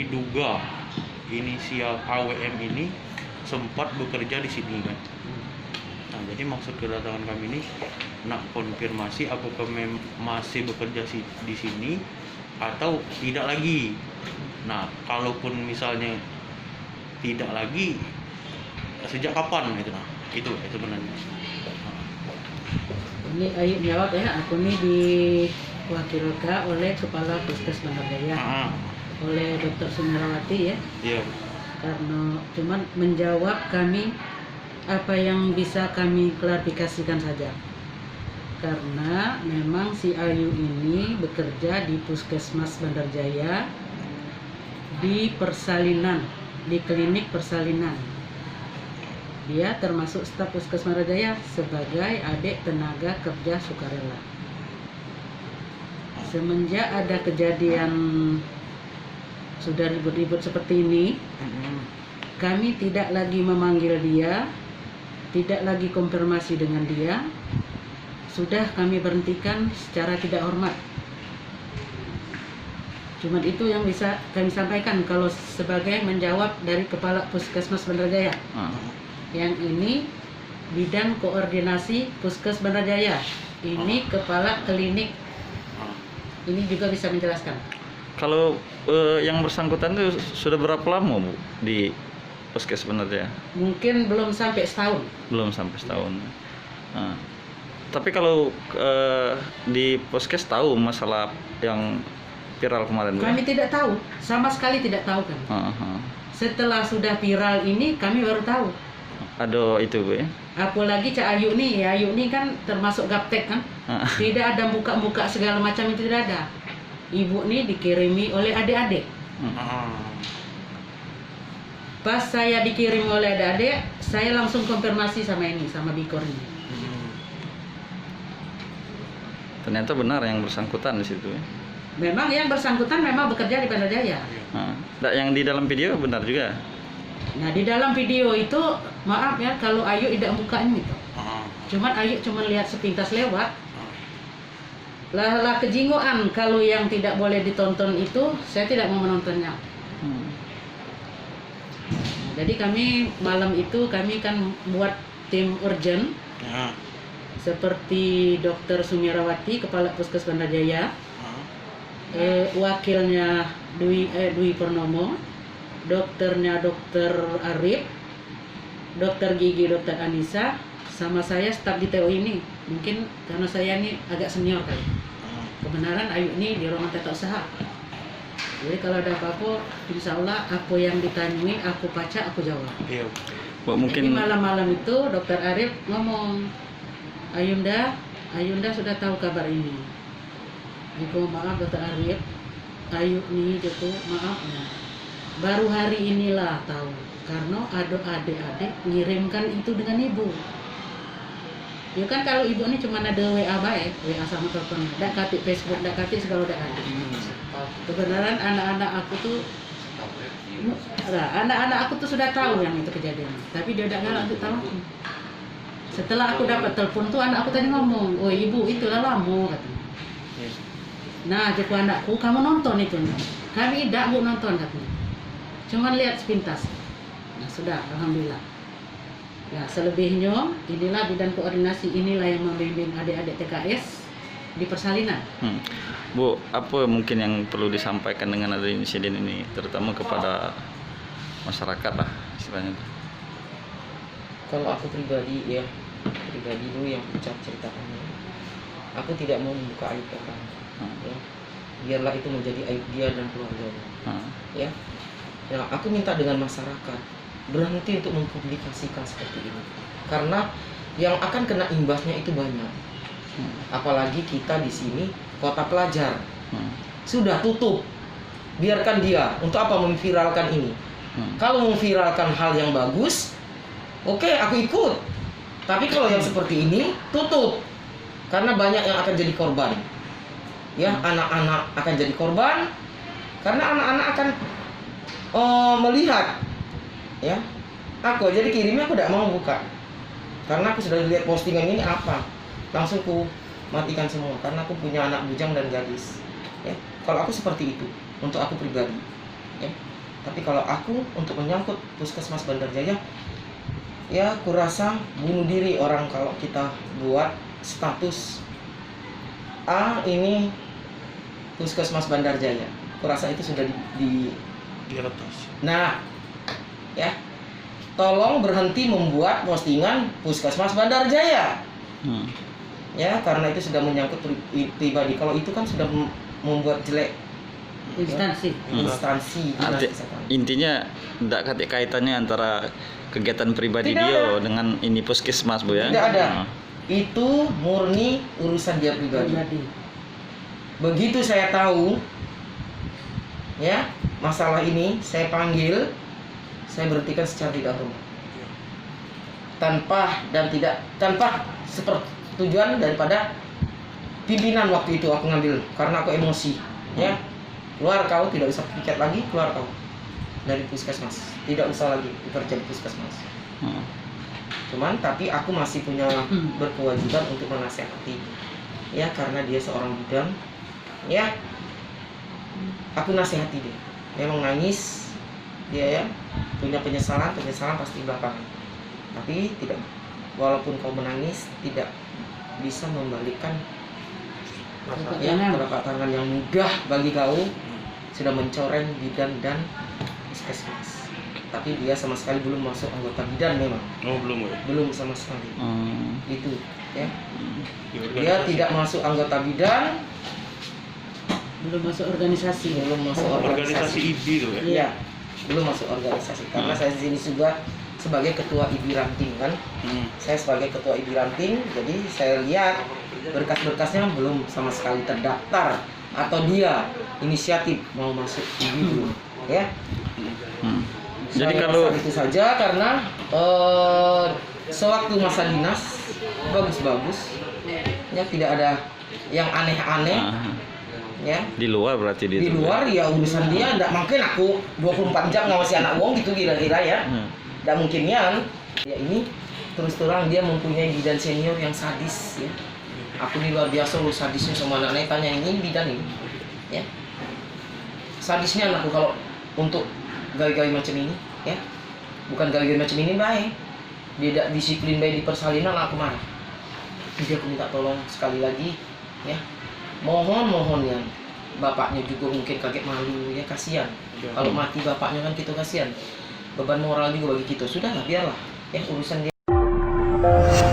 diduga inisial AWM ini sempat bekerja di sini kan. Nah, jadi maksud kedatangan kami ini nak konfirmasi apakah masih bekerja di sini atau tidak lagi. Nah, kalaupun misalnya tidak lagi, sejak kapan itu? Nah, itu sebenarnya. Ini Ayu jawab ya, aku ini diwakilkan oleh Kepala Puskes Bandar Jaya, oleh Dr. Sumirawati ya. Iya. Karena cuman menjawab kami apa yang bisa kami klarifikasikan saja. Karena memang si Ayu ini bekerja di Puskesmas Bandar Jaya di persalinan, di klinik persalinan. Dia termasuk staf Puskesmas Bandar Jaya sebagai adik tenaga kerja sukarela. Semenjak ada kejadian sudah ribut-ribut seperti ini, kami tidak lagi memanggil dia, tidak lagi konfirmasi dengan dia. Sudah kami berhentikan secara tidak hormat. Cuman itu yang bisa kami sampaikan kalau sebagai menjawab dari Kepala Puskesmas Bandar Jaya. Yang ini bidang koordinasi Puskes Bandar Jaya. Ini Kepala Klinik. Ini juga bisa menjelaskan. Kalau yang bersangkutan itu sudah berapa lama Bu di Puskes Bandar Jaya? Mungkin belum sampai setahun. Belum sampai setahun. Nah, tapi kalau di Puskes tahu masalah yang viral kemarin Bu? Kami tidak tahu, sama sekali tidak tahu kan. Setelah sudah viral ini kami baru tahu. Ada itu Bu ya? Apalagi Cak Ayu nih, ya Ayu nih kan termasuk gaptek kan. Tidak ada muka-muka segala macam itu tidak ada. Ibu nih dikirimi oleh adik-adik. Pas saya dikirim oleh adik-adik, saya langsung konfirmasi sama ini, sama Bikor ini. Ternyata benar yang bersangkutan di situ ya? Memang yang bersangkutan memang bekerja di Bandar Jaya. Nah, yang di dalam video benar juga? Nah di dalam video itu maaf ya kalau Ayu tidak bukain gitu. Cuman Ayu cuma lihat sepintas lewat. Lah kejingoan kalau yang tidak boleh ditonton itu saya tidak mau menontonnya. Jadi kami malam itu kami kan buat tim urgent. Seperti Dr. Sumirawati, Kepala Puskes Bandar Jaya, wakilnya Dwi Purnomo, dokternya Dr. Arif, dokter gigi Dr. Anissa, sama saya staf di TO ini. Mungkin karena saya ini agak senior kali. Kebenaran Ayu ini di ruangan tata usaha. Jadi kalau ada apa-apa, insya Allah apa yang ditanyai aku baca, aku jawab. Mungkin jadi malam-malam itu Dr. Arif ngomong, Ayunda sudah tahu kabar ini. Ibu maaf Dr. Arif, Ayu nih gitu maaf ya. Baru hari inilah tahu karena ada adik-adik ngirimkan itu dengan ibu. Ya kan kalau ibu ini cuma ada WA baik, WA sama telepon, tidak katik Facebook, tidak katik segala tidak ada. Kebenaran anak-anak aku tuh, anak-anak aku tuh sudah tahu yang itu kejadian, tapi dia tidak galak untuk tahu. Setelah aku dapat telepon tuh anak aku tadi ngomong, oh ibu itulah lama katanya. Nah jaku anakku, kamu nonton itu? Kami tidak mau nonton katanya. Cuman lihat sepintas. Nah sudah, alhamdulillah. Nah selebihnya inilah bidang koordinasi, inilah yang membimbing adik-adik TKS di persalinan. Bu, apa mungkin yang perlu disampaikan dengan adanya insiden ini, terutama kepada masyarakat lah istilahnya? Kalau aku pribadi ya, dulu yang ucap ceritakannya, aku tidak mau membuka aib orang. Ya. Biarlah itu menjadi aib dia dan keluarganya. Ya. Ya, aku minta dengan masyarakat berhenti untuk mempublikasikan seperti ini, karena yang akan kena imbasnya itu banyak. Apalagi kita di sini kota pelajar, sudah tutup. Biarkan dia. Untuk apa memviralkan ini? Kalau memviralkan hal yang bagus, oke, aku ikut. Tapi kalau yang seperti ini, tutup. Karena banyak yang akan jadi korban. Ya, anak-anak akan jadi korban. Karena anak-anak akan melihat. Ya, aku aja dikirimnya aku tidak mau buka. Karena aku sudah lihat postingan ini apa. Langsung aku matikan semua. Karena aku punya anak bujang dan gadis. Ya, kalau aku seperti itu. Untuk aku pribadi. Ya. Tapi kalau aku untuk menyangkut Puskesmas Bandar Jaya, ya kurasa bunuh diri orang kalau kita buat status ini Puskesmas Bandar Jaya. Kurasa itu sudah Di atas. Nah, ya, tolong berhenti membuat postingan Puskesmas Bandar Jaya. Ya, karena itu sudah menyangkut pribadi. Kalau itu kan sudah membuat jelek Instansi. instansi dinas kesehatan. Intinya tidak ada kaitannya antara kegiatan pribadi Tidak dia ada. dengan ini puskesmas Bu ya. Tidak ada. Nah. Itu murni urusan dia pribadi. Pribadi. Begitu saya tahu, ya, masalah ini saya panggil, saya berhentikan secara tidak hormat. Tanpa sepersetujuan daripada pimpinan waktu itu aku ngambil karena aku emosi, ya. Keluar kau, tidak usah piket lagi, keluar kau dari puskesmas, tidak usah lagi bekerja di puskesmas. Cuman tapi aku masih punya berkewajiban untuk menasehati, ya, karena dia seorang bidan, ya, aku nasihati dia. Memang nangis dia, ya, punya penyesalan pasti belakangan. Tapi tidak, walaupun kau menangis tidak bisa membalikan telapak tangan yang mudah bagi kau sudah mencoreng bidan dan puskesmas. Tapi dia sama sekali belum masuk anggota bidan memang. Oh, belum ya? Belum sama sekali. Itu, ya. Di Dia organisasi. tidak masuk anggota bidan, Belum masuk organisasi. belum masuk Organisasi IBI itu ya? Iya, belum masuk organisasi. Karena saya di sini juga sebagai ketua IBI Ranting kan. Saya sebagai ketua IBI Ranting, jadi saya lihat berkas-berkasnya belum sama sekali terdaftar atau dia inisiatif mau masuk IBI belum, ya. Jadi Saya kalau rasa itu saja karena sewaktu masa dinas bagus-bagus, ya, tidak ada yang aneh-aneh, ya. di luar berarti Di luar ya urusan dia, tidak mungkin aku 24 jam ngawasi anak wong gitu kira-kira, ya. Tidak mungkin ya. Ya ini terus terang dia mempunyai bidan senior yang sadis, ya. Aku ini luar biasa loh sadisnya sama anak-anak, tanya ini bidan ini, ya. Sadisnya anakku kalau untuk gawe-gawe macam ini, ya. Bukan gawe-gawe macam ini baik. Dia tidak disiplin baik di persalinan, aku marah. Jadi aku minta tolong sekali lagi, ya. Mohon ya. Bapaknya juga mungkin kaget malu, ya, kasihan. Kalau mati bapaknya kan kita kasihan. Beban moral juga bagi kita. Sudahlah, biarlah, ya, urusan dia.